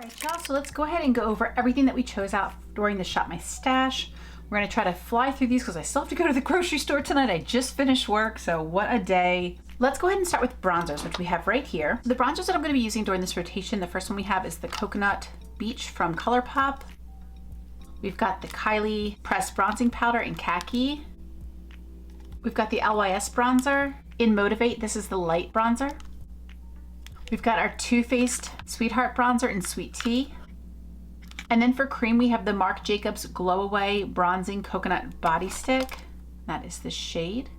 Alright y'all, so let's go ahead and go over everything that we chose out during the Shop My Stash. We're going to try to fly through these because I still have to go to the grocery store tonight. I just finished work, so what a day. Let's go ahead and start with bronzers, which we have right here. The bronzers that I'm going to be using during this rotation, the first one we have is the Coconut Beach from Colourpop. We've got the Kylie Pressed Bronzing Powder in Khaki. We've got the LYS bronzer in Motivate. This is the light bronzer. We've got our Too Faced Sweetheart bronzer in Sweet Tea. And then for cream, we have the Marc Jacobs Glow Away Bronzing Coconut Body Stick. That is the shade.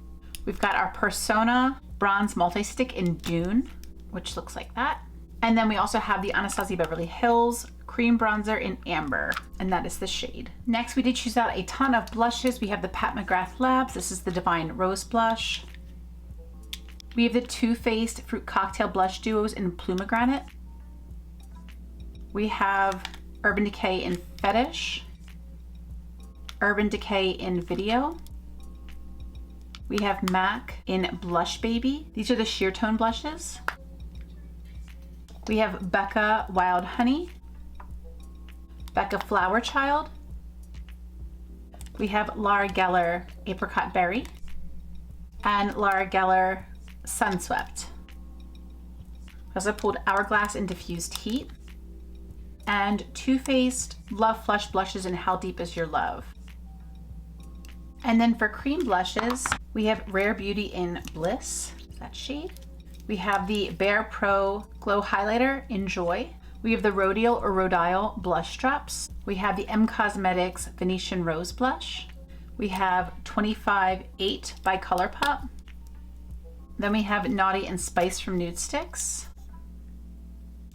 We've got our Persona Bronze Multi-Stick in Dune, which looks like that. And then we also have the Anastasia Beverly Hills Cream Bronzer in Amber, and that is the shade. Next, we did choose out a ton of blushes. We have the Pat McGrath Labs. This is the Divine Rose Blush. We have the Too Faced Fruit Cocktail Blush Duos in Plumegranate. We have Urban Decay in Fetish. Urban Decay in Video. We have MAC in Blush Baby. These are the sheer tone blushes. We have Becca Wild Honey. Becca Flower Child. We have Laura Geller Apricot Berry. And Laura Geller Sunswept. I also pulled Hourglass in Diffused Heat. And Too Faced Love Flush Blushes in How Deep Is Your Love. And then for cream blushes, we have Rare Beauty in Bliss, that shade. We have the Bare Pro Glow Highlighter in Joy. We have the Rhodial or Rhodial Blush Drops. We have the M Cosmetics Venetian Rose Blush. We have 25-8 by Colourpop. Then we have Naughty and Spice from Nude Sticks.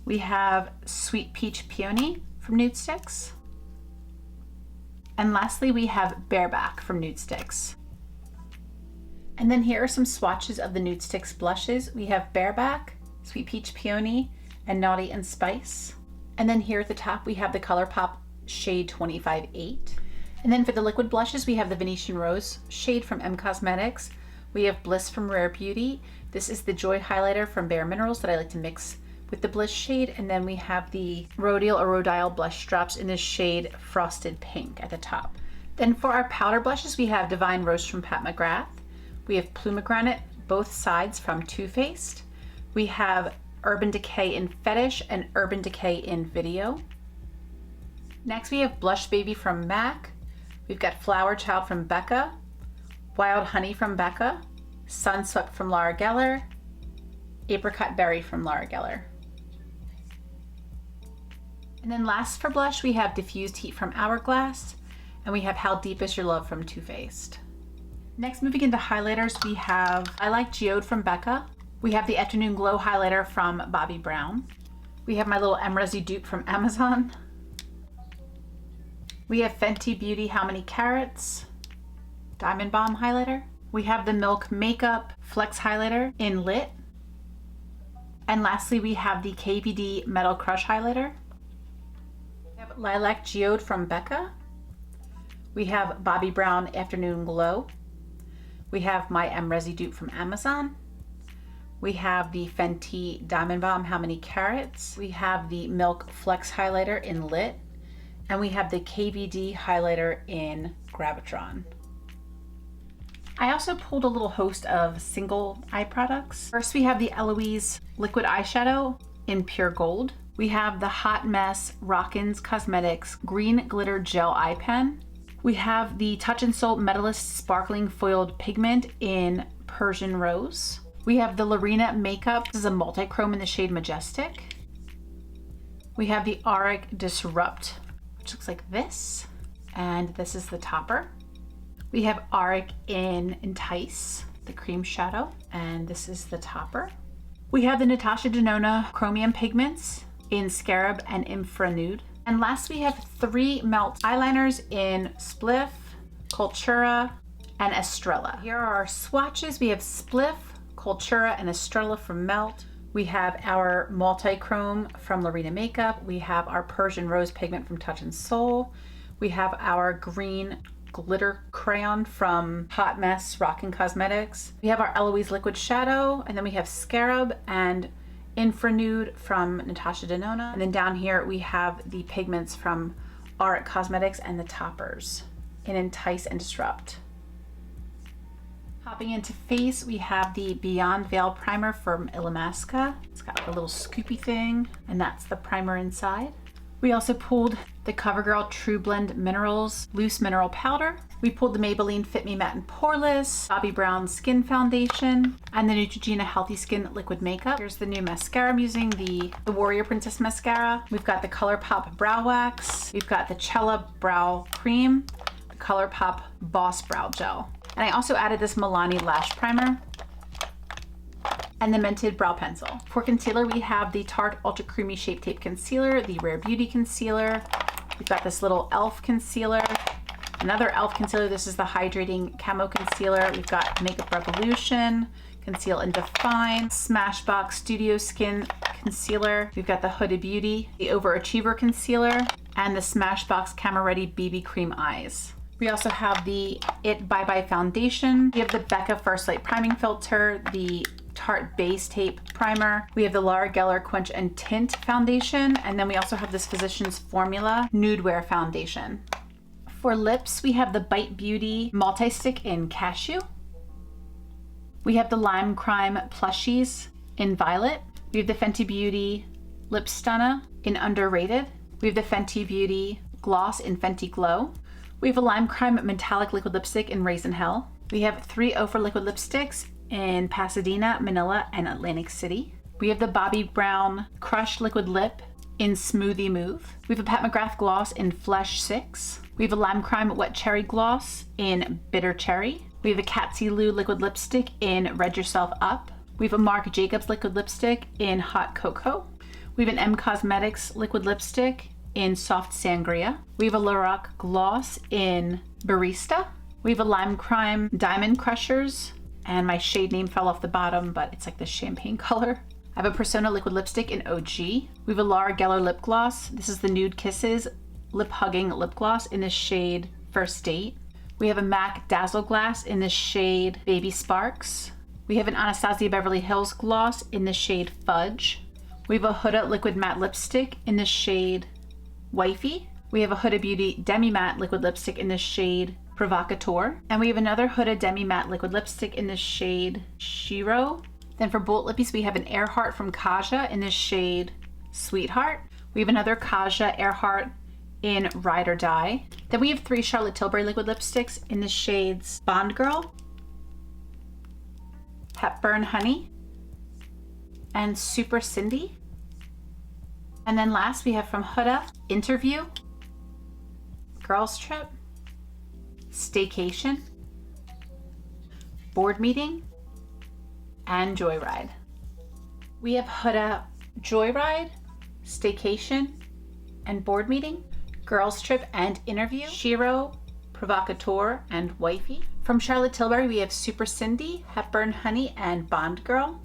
We have Sweet Peach Peony from Nude Sticks. And lastly, we have Bareback from Nude Sticks. And then here are some swatches of the Nude Sticks blushes. We have Bareback, Sweet Peach Peony, and Naughty and Spice. And then here at the top, we have the Colourpop shade 25-8. And then for the liquid blushes, we have the Venetian Rose shade from M Cosmetics. We have Bliss from Rare Beauty. This is the Joy highlighter from Bare Minerals that I like to mix with the Bliss shade. And then we have the Rhodial or Rhodial blush drops in this shade Frosted Pink at the top. Then for our powder blushes, we have Divine Rose from Pat McGrath. We have Plumegranate, both sides from Too Faced. We have Urban Decay in Fetish and Urban Decay in Video. Next we have Blush Baby from MAC. We've got Flower Child from Becca, Wild Honey from Becca, Sunswept from Laura Geller, Apricot Berry from Laura Geller. And then last for blush, we have Diffused Heat from Hourglass, and we have How Deep Is Your Love from Too Faced. Next, moving into highlighters, we have I Like Geode from Becca. We have the Afternoon Glow highlighter from Bobbi Brown. We have my little Emrezi dupe from Amazon. We have Fenty Beauty How Many Carats Diamond Balm highlighter. We have the Milk Makeup Flex highlighter in Lit. And lastly, we have the KVD Metal Crush highlighter. We have Lilac Geode from Becca. We have Bobbi Brown Afternoon Glow. We have my Emrezi dupe from Amazon. We have the Fenty Diamond Balm How Many Carats. We have the Milk Flex highlighter in Lit. And we have the KVD highlighter in Gravitron. I also pulled a little host of single eye products. First, we have the Eloise Liquid Eyeshadow in Pure Gold. We have the Hot Mess Rockins Cosmetics Green Glitter Gel Eye Pen. We have the Touch in Sol Metalist Sparkling Foiled Pigment in Persian Rose. We have the Lorena Makeup. This is a multi-chrome in the shade Majestic. We have the Auric Disrupt, which looks like this. And this is the topper. We have Auric in Entice, the cream shadow, and this is the topper. We have the Natasha Denona Chromium Pigments in Scarab and Infra Nude. And last we have 3 Melt eyeliners in Spliff, Cultura, and Estrella. Here are our swatches. We have Spliff, Cultura, and Estrella from Melt. We have our multi-chrome from Lorena Makeup. We have our Persian Rose Pigment from Touch in Sol. We have our green glitter crayon from Hot Mess Rockin' Cosmetics. We have our Eloise Liquid Shadow, and then we have Scarab and Infra Nude from Natasha Denona. And then down here we have the pigments from Art Cosmetics and the toppers in Entice and Disrupt. Hopping into face, we have the Beyond Veil Primer from Illamasqua. It's got like a little scoopy thing, and that's the primer inside. We also pulled the CoverGirl True Blend Minerals Loose Mineral Powder. We pulled the Maybelline Fit Me Matte and Poreless, Bobbi Brown Skin Foundation, and the Neutrogena Healthy Skin Liquid Makeup. Here's the new mascara. I'm using the Warrior Princess Mascara. We've got the Colourpop Brow Wax. We've got the Cella Brow Cream, the Colourpop Boss Brow Gel. And I also added this Milani Lash Primer and the Mented Brow Pencil. For concealer, we have the Tarte Ultra Creamy Shape Tape Concealer, the Rare Beauty Concealer. We've got this little e.l.f. concealer, another e.l.f. concealer. This is the Hydrating Camo Concealer. We've got Makeup Revolution, Conceal and Define, Smashbox Studio Skin Concealer. We've got the Huda Beauty, the Overachiever Concealer, and the Smashbox Camera Ready BB Cream Eyes. We also have the It Bye Bye Foundation. We have the Becca First Light Priming Filter, the Tarte Base Tape Primer. We have the Laura Geller Quench and Tint Foundation. And then we also have this Physicians Formula Nude Wear Foundation. For lips, we have the Bite Beauty Multi-Stick in Cashew. We have the Lime Crime Plushies in Violet. We have the Fenty Beauty Lip Stunna in Underrated. We have the Fenty Beauty Gloss in Fenty Glow. We have a Lime Crime Metallic Liquid Lipstick in Raisin Hell. We have 3 Ofra Liquid Lipsticks in Pasadena, Manila, and Atlantic City. We have the Bobbi Brown Crushed Liquid Lip in Smoothie Move. We have a Pat McGrath Gloss in Flesh 6. We have a Lime Crime Wet Cherry Gloss in Bitter Cherry. We have a Katsy Lou Liquid Lipstick in Red Yourself Up. We have a Marc Jacobs Liquid Lipstick in Hot Cocoa. We have an M Cosmetics Liquid Lipstick in Soft Sangria. We have a Lorac Gloss in Barista. We have a Lime Crime Diamond Crushers, and my shade name fell off the bottom, but it's like the champagne color. I have a Persona Liquid Lipstick in OG. We have a Laura Geller Lip Gloss. This is the Nude Kisses Lip Hugging Lip Gloss in the shade First Date. We have a MAC Dazzle Glass in the shade Baby Sparks. We have an Anastasia Beverly Hills Gloss in the shade Fudge. We have a Huda Liquid Matte Lipstick in the shade Wifey. We have a Huda Beauty Demi Matte Liquid Lipstick in the shade Provocateur. And we have another Huda Demi Matte Liquid Lipstick in the shade Shiro. Then for Bullet Lippies, we have an Earhart from Kaja in the shade Sweetheart. We have another Kaja Earhart in Ride or Die. Then we have 3 Charlotte Tilbury Liquid Lipsticks in the shades Bond Girl, Hepburn Honey, and Super Cindy. And then last we have from Huda, Interview, Girls Trip, Staycation, Board Meeting, and Joyride. We have Huda Joyride, Staycation, and Board Meeting, Girls Trip and Interview, Shiro, Provocateur, and Wifey. From Charlotte Tilbury, we have Super Cindy, Hepburn Honey, and Bond Girl.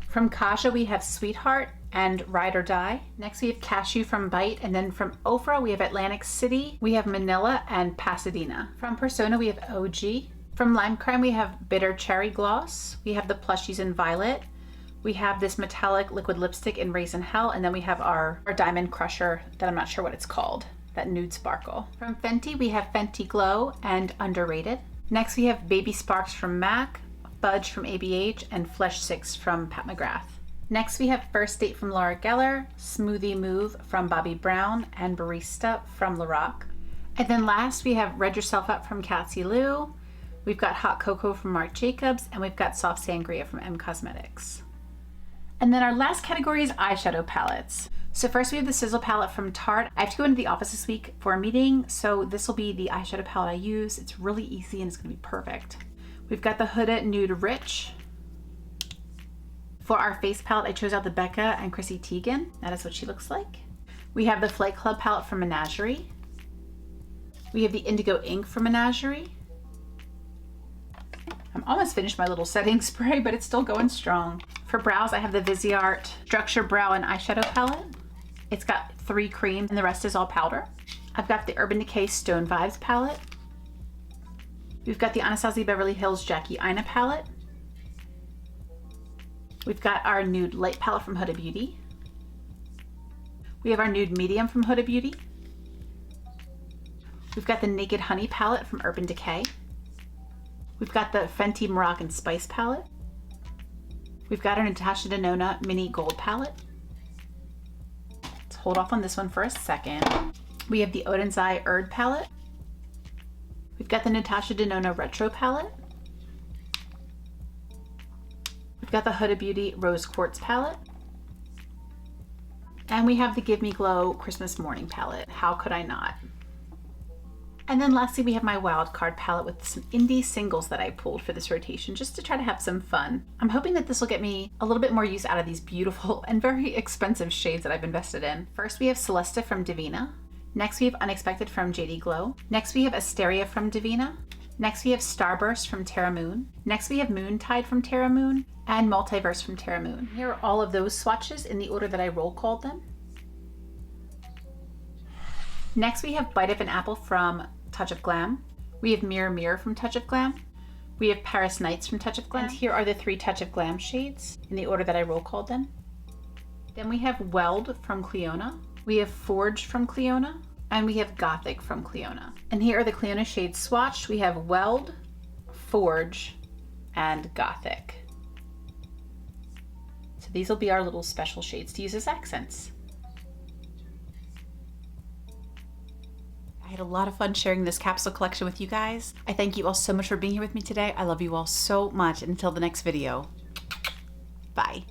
From Kaja, we have Sweetheart and Ride or Die. Next, we have Cashew from Bite, and then from Ofra, we have Atlantic City, we have Manila, and Pasadena. From Persona, we have OG. From Lime Crime, we have Bitter Cherry Gloss. We have the Plushies in Violet. We have this metallic liquid lipstick in Raisin Hell, and then we have our Diamond Crusher that I'm not sure what it's called, that Nude Sparkle. From Fenty, we have Fenty Glow and Underrated. Next, we have Baby Sparks from MAC, Fudge from ABH, and Flesh 6 from Pat McGrath. Next, we have First Date from Laura Geller, Smoothie Move from Bobbi Brown, and Barista from Lorac. And then last, we have Red Yourself Up from Katsy Lou. We've got Hot Cocoa from Marc Jacobs, and we've got Soft Sangria from M Cosmetics. And then our last category is eyeshadow palettes. So first we have the Sizzle palette from Tarte. I have to go into the office this week for a meeting, so this will be the eyeshadow palette I use. It's really easy and it's gonna be perfect. We've got the Huda Nude Rich. For our face palette, I chose out the Becca and Chrissy Teigen. That is what she looks like. We have the Flight Club palette from Menagerie. We have the Indigo Ink from Menagerie. I'm almost finished my little setting spray, but it's still going strong. For brows, I have the Viseart Structure Brow and Eyeshadow Palette. It's got 3 creams and the rest is all powder. I've got the Urban Decay Stone Vibes palette. We've got the Anastasia Beverly Hills Jackie Aina palette. We've got our nude light palette from Huda Beauty. We have our nude medium from Huda Beauty. We've got the Naked Honey palette from Urban Decay. We've got the Fenty Moroccan Spice palette. We've got our Natasha Denona Mini Gold palette. Let's hold off on this one for a second. We have the Oden's Eye Erd palette. We've got the Natasha Denona Retro palette. We've got the Huda Beauty Rose Quartz palette. And we have the Give Me Glow Christmas Morning palette. How could I not? And then lastly, we have my wild card palette with some indie singles that I pulled for this rotation just to try to have some fun. I'm hoping that this will get me a little bit more use out of these beautiful and very expensive shades that I've invested in. First, we have Celesta from Divina. Next, we have Unexpected from JD Glow. Next, we have Asteria from Divina. Next, we have Starburst from Terra Moon. Next, we have Moontide from Terra Moon and Multiverse from Terra Moon. Here are all of those swatches in the order that I roll called them. Next, we have Bite of an Apple from Touch of Glam. We have Mirror Mirror from Touch of Glam. We have Paris Nights from Touch of Glam. And here are the 3 Touch of Glam shades in the order that I roll called them. Then we have Weld from Cleona. We have Forge from Cleona. And we have Gothic from Cleona. And here are the Cleona shades swatched. We have Weld, Forge, and Gothic. So these will be our little special shades to use as accents. I had a lot of fun sharing this capsule collection with you guys. I thank you all so much for being here with me today. I love you all so much. And until the next video, bye.